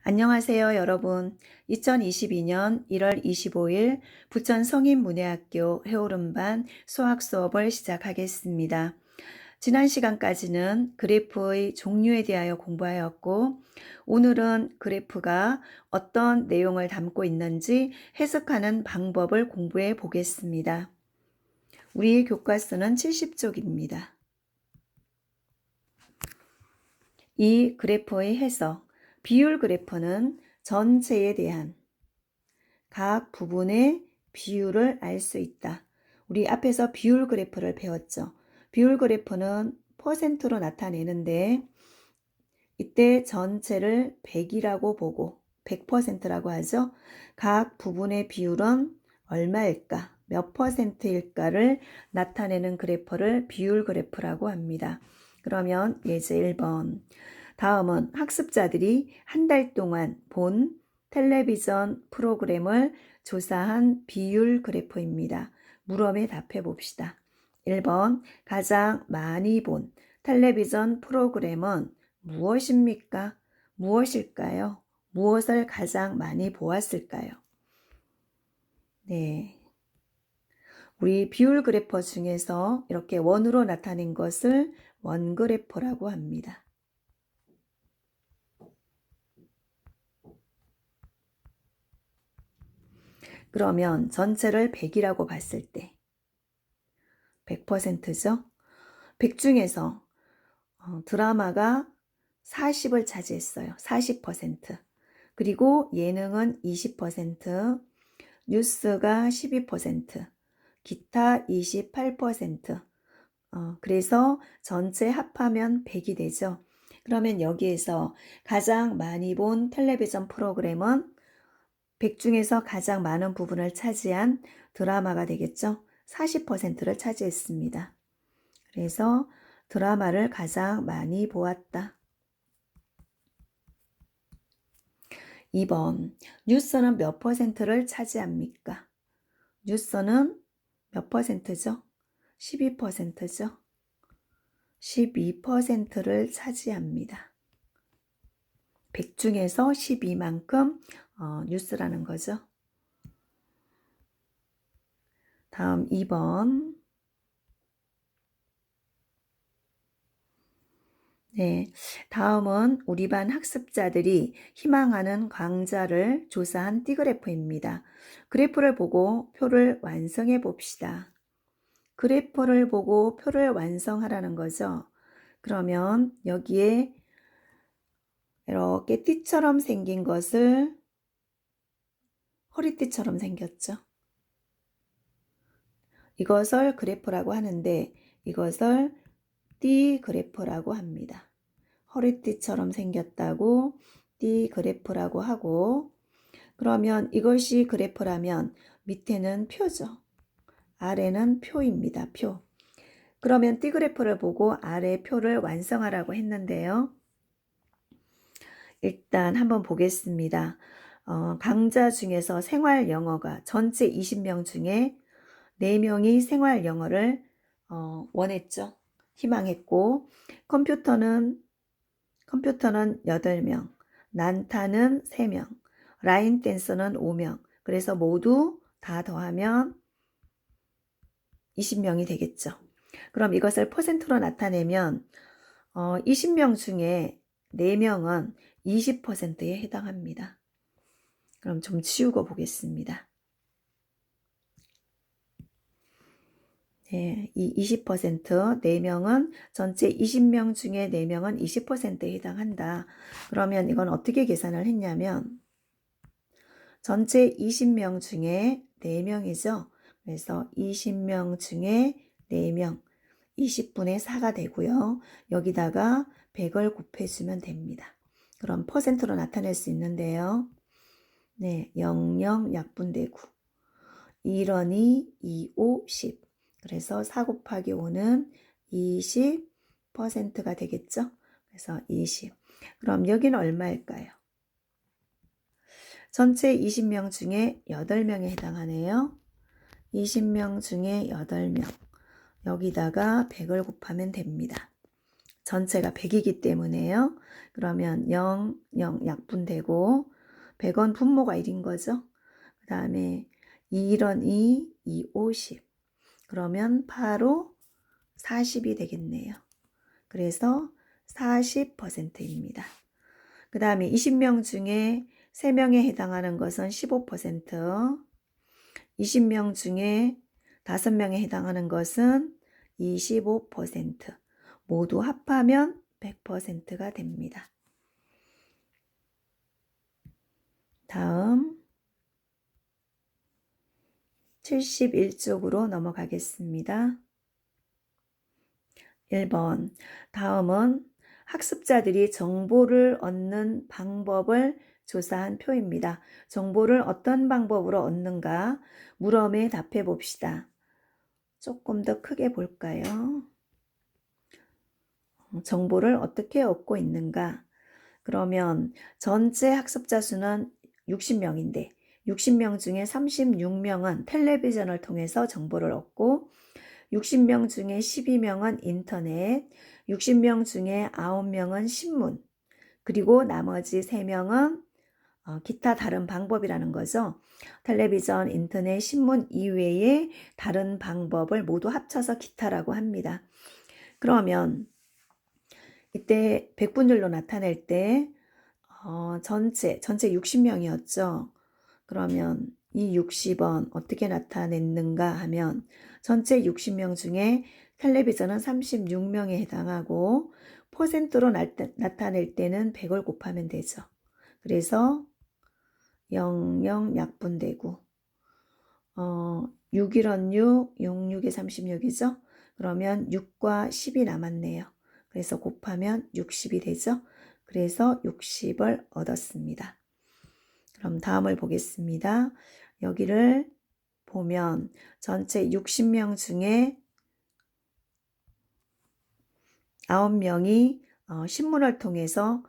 안녕하세요, 여러분. 2022년 1월 25일 부천 성인문예학교 해오름반 수학 수업을 시작하겠습니다. 지난 시간까지는 그래프의 종류에 대하여 공부하였고, 오늘은 그래프가 어떤 내용을 담고 있는지 해석하는 방법을 공부해 보겠습니다. 우리 교과서는 70쪽입니다. 이 그래프의 해석, 비율 그래프는 전체에 대한 각 부분의 비율을 알 수 있다. 우리 앞에서 비율 그래프를 배웠죠. 비율 그래프는 퍼센트로 나타내는데 이때 전체를 100이라고 보고 100%라고 하죠. 각 부분의 비율은 얼마일까, 몇 퍼센트일까를 나타내는 그래프를 비율 그래프라고 합니다. 그러면 예제 1번. 다음은 학습자들이 한 달 동안 본 텔레비전 프로그램을 조사한 비율 그래프입니다. 물음에 답해 봅시다. 1번. 가장 많이 본 텔레비전 프로그램은 무엇입니까? 무엇일까요? 무엇을 가장 많이 보았을까요? 네. 우리 비율 그래프 중에서 이렇게 원으로 나타낸 것을 원 그래프라고 합니다. 그러면 전체를 100이라고 봤을 때 100%죠? 100 중에서 드라마가 40을 차지했어요. 40%. 그리고 예능은 20%, 뉴스가 12%, 기타 28%. 그래서 전체 합하면 100이 되죠. 그러면 여기에서 가장 많이 본 텔레비전 프로그램은 100 중에서 가장 많은 부분을 차지한 드라마가 되겠죠. 40%를 차지했습니다. 그래서 드라마를 가장 많이 보았다. 2번. 뉴스는 몇 퍼센트를 차지합니까? 뉴스는 몇 퍼센트죠? 12%죠. 12%를 차지합니다. 100 중에서 12만큼 뉴스라는 거죠. 다음 2번. 네, 다음은 우리 반 학습자들이 희망하는 강좌를 조사한 띠그래프입니다. 그래프를 보고 표를 완성해 봅시다. 그래프를 보고 표를 완성하라는 거죠. 그러면 여기에 이렇게 띠처럼 생긴 것을 허리띠처럼 생겼죠. 이것을 그래프라고 하는데 이것을 띠 그래프라고 합니다. 허리띠처럼 생겼다고 띠 그래프라고 하고, 그러면 이것이 그래프라면 밑에는 표죠. 아래는 표입니다. 표. 그러면 띠 그래프를 보고 아래 표를 완성하라고 했는데요. 일단 한번 보겠습니다. 강좌 중에서 생활 영어가 전체 20명 중에 4명이 생활 영어를 원했죠. 희망했고, 컴퓨터는 8명, 난타는 3명, 라인 댄서는 5명. 그래서 모두 다 더하면 20명이 되겠죠. 그럼 이것을 퍼센트로 나타내면 20명 중에 4명은 20%에 해당합니다. 그럼 좀 치우고 보겠습니다. 네, 이 20%, 4명은 전체 20명 중에 4명은 20%에 해당한다. 그러면 이건 어떻게 계산을 했냐면 전체 20명 중에 4명이죠. 그래서 20명 중에 4명, 20분의 4가 되고요. 여기다가 100을 곱해주면 됩니다. 그럼 퍼센트로 나타낼 수 있는데요. 네, 00 약분되고 1원이 2, 5, 10. 그래서 4 곱하기 5는 20%가 되겠죠? 그래서 20. 그럼 여기는 얼마일까요? 전체 20명 중에 8명에 해당하네요. 20명 중에 8명. 여기다가 100을 곱하면 됩니다. 전체가 100이기 때문에요. 그러면 0, 0 약분되고 100원 분모가 1인 거죠. 그 다음에 2런 2, 2, 50. 그러면 바로 40이 되겠네요. 그래서 40%입니다. 그 다음에 20명 중에 3명에 해당하는 것은 15%, 20명 중에 5명에 해당하는 것은 25%, 모두 합하면 100%가 됩니다. 다음 71쪽으로 넘어가겠습니다. 1번. 다음은 학습자들이 정보를 얻는 방법을 조사한 표입니다. 정보를 어떤 방법으로 얻는가? 물음에 답해 봅시다. 조금 더 크게 볼까요? 정보를 어떻게 얻고 있는가? 그러면 전체 학습자 수는 60명인데 60명 중에 36명은 텔레비전을 통해서 정보를 얻고 60명 중에 12명은 인터넷, 60명 중에 9명은 신문, 그리고 나머지 3명은 기타 다른 방법이라는 거죠. 텔레비전, 인터넷, 신문 이외의 다른 방법을 모두 합쳐서 기타라고 합니다. 그러면 이때 백분율로 나타낼 때 전체 60명이었죠. 그러면 이 60은 어떻게 나타냈는가 하면 전체 60명 중에 텔레비전은 36명에 해당하고 퍼센트로 나타낼 때는 100을 곱하면 되죠. 그래서 00 약분되고 6일은 6, 66에 36이죠. 그러면 6과 10이 남았네요. 그래서 곱하면 60이 되죠. 그래서 60을 얻었습니다. 그럼 다음을 보겠습니다. 여기를 보면 전체 60명 중에 9명이 신문을 통해서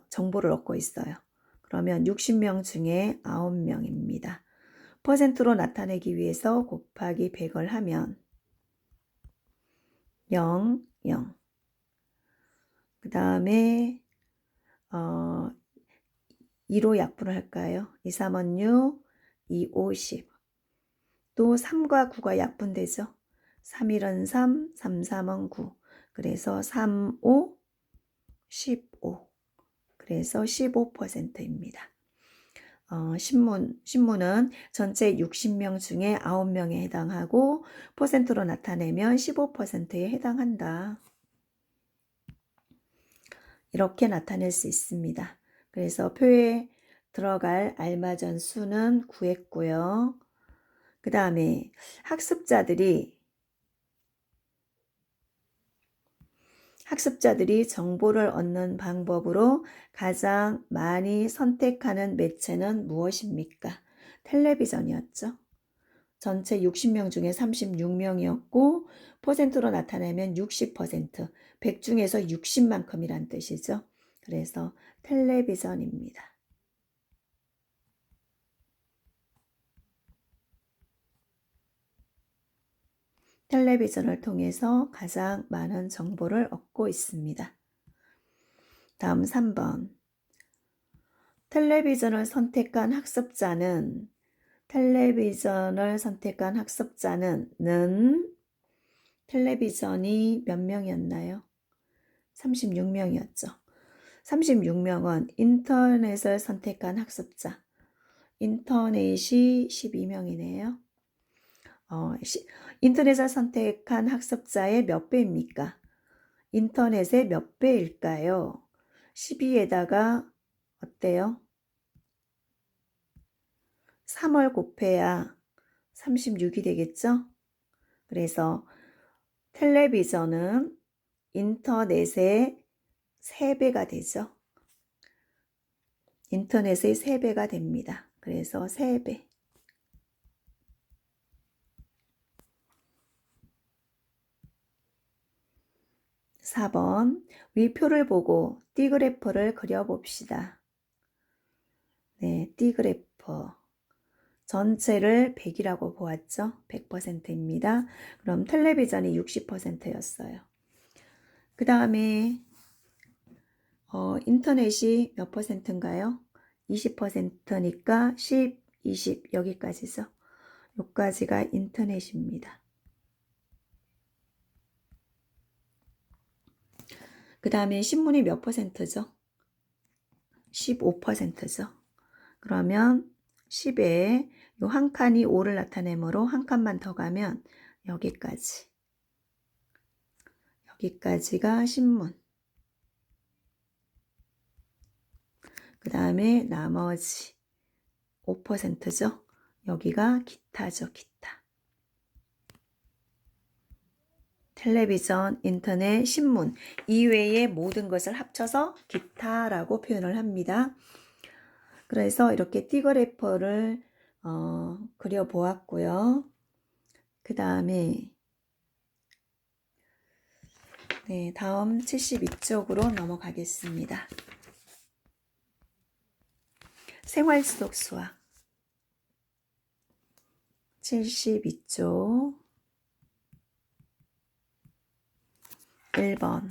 정보를 얻고 있어요. 그러면 60명 중에 9명입니다. 퍼센트로 나타내기 위해서 곱하기 100을 하면 0, 0. 그 다음에 2로 약분을 할까요? 2, 3은 6, 2, 50. 또 3과 9가 약분되죠. 3, 1은 3, 3, 3은 9. 그래서 3, 5, 15. 그래서 15%입니다. 신문은 전체 60명 중에 9명에 해당하고 퍼센트로 나타내면 15%에 해당한다. 이렇게 나타낼 수 있습니다. 그래서 표에 들어갈 알맞은 수는 구했고요. 그 다음에 학습자들이 정보를 얻는 방법으로 가장 많이 선택하는 매체는 무엇입니까? 텔레비전이었죠. 전체 60명 중에 36명이었고 퍼센트로 나타내면 60%, 100 중에서 60만큼이란 뜻이죠. 그래서 텔레비전입니다. 텔레비전을 통해서 가장 많은 정보를 얻고 있습니다. 다음 3번. 텔레비전을 선택한 학습자는 텔레비전이 몇 명이었나요? 36명이었죠. 36명은 인터넷을 선택한 학습자. 인터넷이 12명이네요. 인터넷을 선택한 학습자의 몇 배입니까? 인터넷의 몇 배일까요? 12에다가 어때요? 3을 곱해야 36이 되겠죠? 그래서 텔레비전은 인터넷의 3배가 되죠. 인터넷의 3배가 됩니다. 그래서 3배. 4번. 위 표를 보고 띠그래퍼를 그려봅시다. 네, 띠그래퍼. 전체를 100이라고 보았죠? 100%입니다. 그럼 텔레비전이 60%였어요. 그 다음에 인터넷이 몇 퍼센트인가요? 20%니까 10, 20 여기까지죠. 여기까지가 인터넷입니다. 그 다음에 신문이 몇 퍼센트죠? 15%죠. 그러면 10에 요 한 칸이 5를 나타내므로 한 칸만 더 가면 여기까지. 여기까지가 신문. 그 다음에 나머지 5%죠. 여기가 기타죠. 기타. 텔레비전, 인터넷, 신문 이외의 모든 것을 합쳐서 기타라고 표현을 합니다. 그래서 이렇게 띠그래퍼를 그려보았고요. 그 다음에 네, 다음 72쪽으로 넘어가겠습니다. 생활 속 수학 72쪽 1번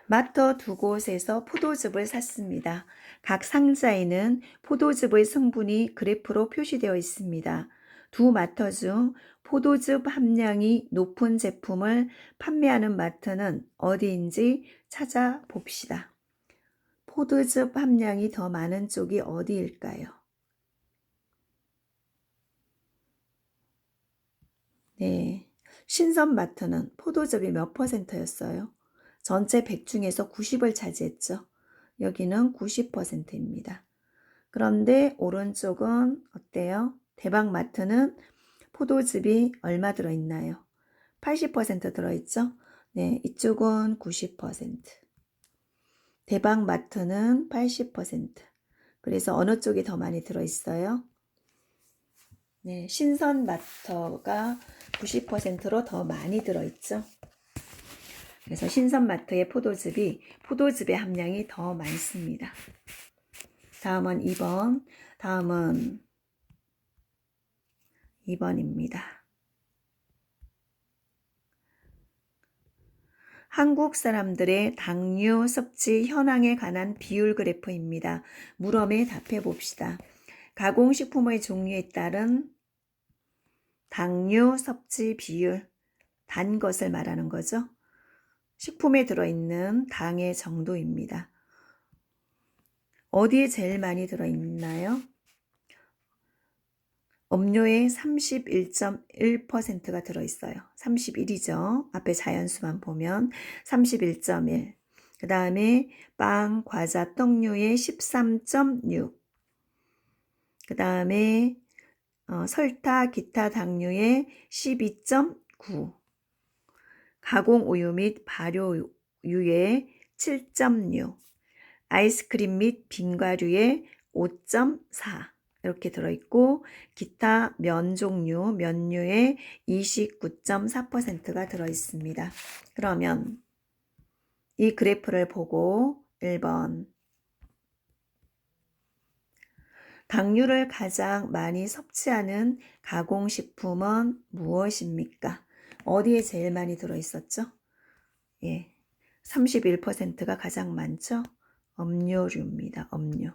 마터 두 곳에서 포도즙을 샀습니다. 각 상자에는 포도즙의 성분이 그래프로 표시되어 있습니다. 두 마터 중 포도즙 함량이 높은 제품을 판매하는 마트는 어디인지 찾아봅시다. 포도즙 함량이 더 많은 쪽이 어디일까요? 네, 신선마트는 포도즙이 몇 %였어요? 전체 100 중에서 90을 차지했죠. 여기는 90%입니다. 그런데 오른쪽은 어때요? 대박마트는 포도즙이 얼마 들어있나요? 80% 들어있죠? 네, 이쪽은 90%. 대박마트는 80%. 그래서 어느 쪽이 더 많이 들어있어요? 네, 신선마트가 90%로 더 많이 들어있죠. 그래서 신선마트의 포도즙의 함량이 더 많습니다. 다음은 2번. 다음은 2번입니다. 한국 사람들의 당뇨 섭취 현황에 관한 비율 그래프입니다. 물음에 답해 봅시다. 가공식품의 종류에 따른 당뇨 섭취 비율, 단 것을 말하는 거죠. 식품에 들어있는 당의 정도입니다. 어디에 제일 많이 들어있나요? 음료에 31.1%가 들어있어요. 31이죠. 앞에 자연수만 보면 31.1. 그 다음에 빵, 과자, 떡류에 13.6. 그 다음에 설탕, 기타 당류에 12.9. 가공우유 및 발효유에 7.6. 아이스크림 및 빙과류에 5.4. 이렇게 들어있고 기타 면 종류, 면류에 29.4%가 들어있습니다. 그러면 이 그래프를 보고 1번 당류를 가장 많이 섭취하는 가공식품은 무엇입니까? 어디에 제일 많이 들어있었죠? 예, 31%가 가장 많죠? 음료류입니다. 음료.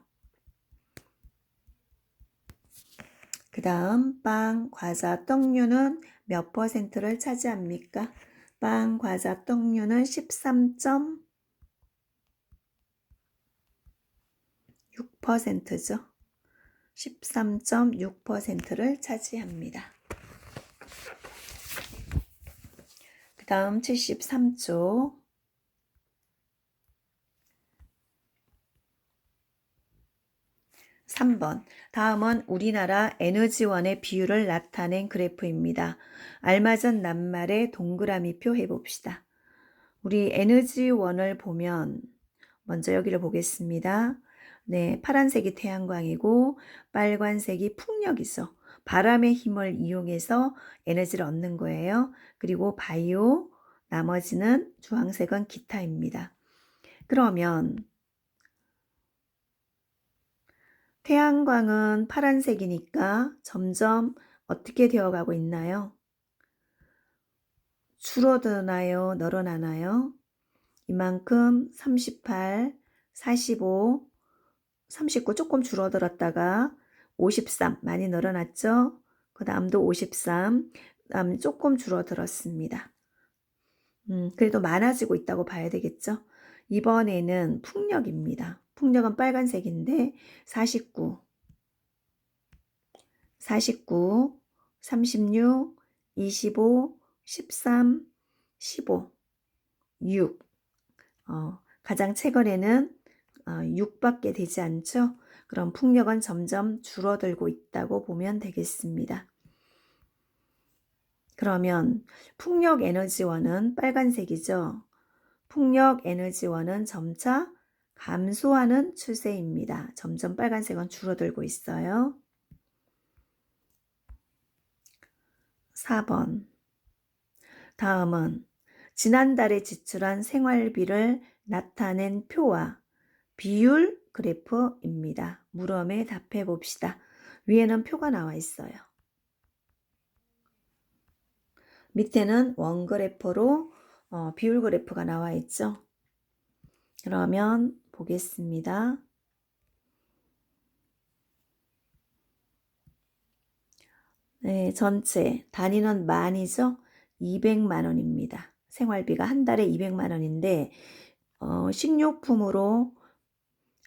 그 다음 빵, 과자, 떡류는 몇 퍼센트를 차지합니까? 빵, 과자, 떡류는 13.6%죠. 13.6%를 차지합니다. 그 다음 73쪽 3번. 다음은 우리나라 에너지원의 비율을 나타낸 그래프입니다. 알맞은 낱말에 동그라미표 해봅시다. 우리 에너지원을 보면 먼저 여기를 보겠습니다. 네, 파란색이 태양광이고 빨간색이 풍력이죠. 바람의 힘을 이용해서 에너지를 얻는 거예요. 그리고 바이오, 나머지는 주황색은 기타입니다. 그러면 태양광은 파란색이니까 점점 어떻게 되어가고 있나요? 줄어드나요? 늘어나나요? 이만큼 38, 45, 39 조금 줄어들었다가 53 많이 늘어났죠? 그 다음도 53, 그 다음 조금 줄어들었습니다. 그래도 많아지고 있다고 봐야 되겠죠? 이번에는 풍력입니다. 풍력은 빨간색인데 49, 49, 36, 25, 13, 15, 6. 가장 최근에는 6밖에 되지 않죠? 그럼 풍력은 점점 줄어들고 있다고 보면 되겠습니다. 그러면 풍력 에너지원은 빨간색이죠? 풍력 에너지원은 점차 감소하는 추세입니다. 점점 빨간색은 줄어들고 있어요. 4번. 다음은 지난달에 지출한 생활비를 나타낸 표와 비율 그래프입니다. 물음에 답해 봅시다. 위에는 표가 나와 있어요. 밑에는 원 그래프로 비율 그래프가 나와 있죠. 그러면 보겠습니다. 네, 전체 단위는 만이죠. 200만 원입니다. 생활비가 한 달에 200만 원인데 식료품으로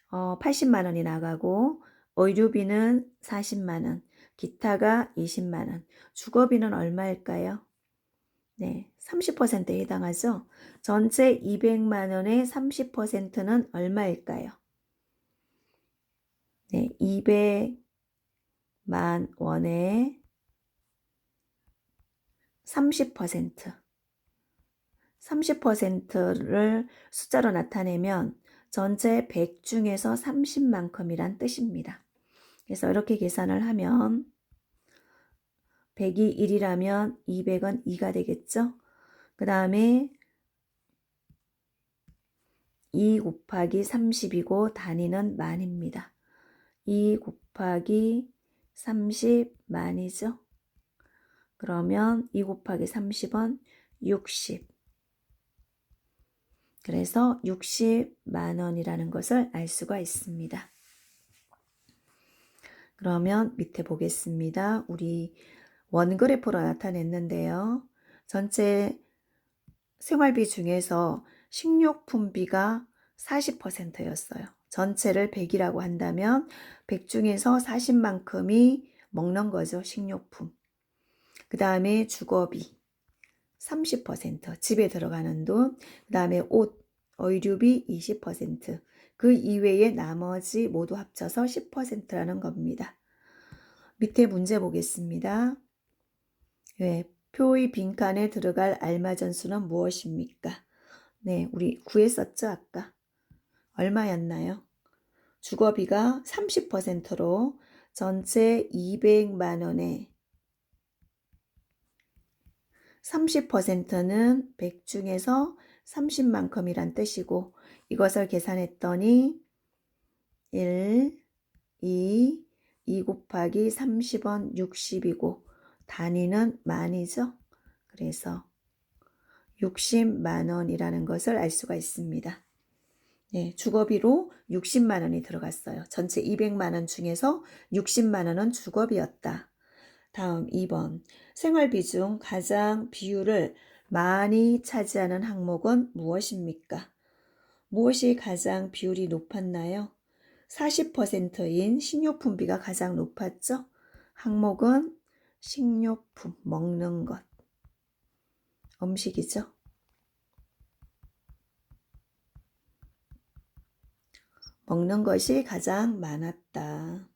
80만 원이 나가고 의료비는 40만 원, 기타가 20만 원, 주거비는 얼마일까요? 네, 30%에 해당하죠. 전체 200만 원의 30%는 얼마일까요? 네, 200만 원의 30%. 30%를 숫자로 나타내면 전체 100 중에서 30만큼이란 뜻입니다. 그래서 이렇게 계산을 하면 100이 1이라면 200은 2가 되겠죠. 그 다음에 2 곱하기 30이고 단위는 만입니다. 2 곱하기 30만이죠. 그러면 2 곱하기 30은 60. 그래서 60만 원이라는 것을 알 수가 있습니다. 그러면 밑에 보겠습니다. 우리 원그래프로 나타냈는데요. 전체 생활비 중에서 식료품비가 40%였어요. 전체를 100이라고 한다면 100 중에서 40만큼이 먹는 거죠. 식료품. 그 다음에 주거비 30%, 집에 들어가는 돈, 그 다음에 옷, 의류비 20%, 그 이외에 나머지 모두 합쳐서 10%라는 겁니다. 밑에 문제 보겠습니다. 네, 표의 빈칸에 들어갈 알맞은수는 무엇입니까? 네, 우리 구했었죠, 아까. 얼마였나요? 주거비가 30%로 전체 200만 원에 30%는 100 중에서 30만큼이란 뜻이고 이것을 계산했더니 1, 2 곱하기 30은 60이고 단위는 만이죠. 그래서 60만 원이라는 것을 알 수가 있습니다. 네, 주거비로 60만 원이 들어갔어요. 전체 200만 원 중에서 60만 원은 주거비였다. 다음 2번. 생활비 중 가장 비율을 많이 차지하는 항목은 무엇입니까? 무엇이 가장 비율이 높았나요? 40%인 식료품비가 가장 높았죠? 항목은 식료품, 먹는 것, 음식이죠. 먹는 것이 가장 많았다.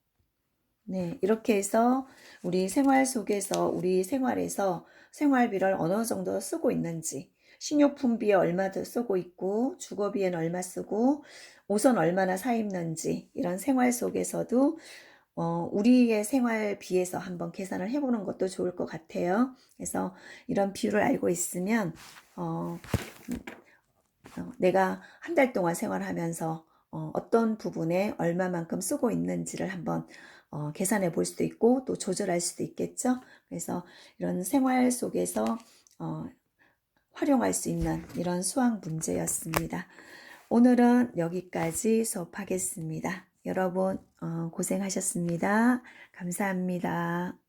네, 이렇게 해서 우리 생활 속에서 우리 생활에서 생활비를 어느 정도 쓰고 있는지 식료품비에 얼마 더 쓰고 있고 주거비에는 얼마 쓰고 옷은 얼마나 사 입는지 이런 생활 속에서도 우리의 생활비에서 한번 계산을 해보는 것도 좋을 것 같아요. 그래서 이런 비율을 알고 있으면 내가 한 달 동안 생활하면서 어떤 부분에 얼마만큼 쓰고 있는지를 한번 계산해 볼 수도 있고 또 조절할 수도 있겠죠. 그래서 이런 생활 속에서 활용할 수 있는 이런 수학 문제였습니다. 오늘은 여기까지 수업하겠습니다. 여러분 고생하셨습니다. 감사합니다.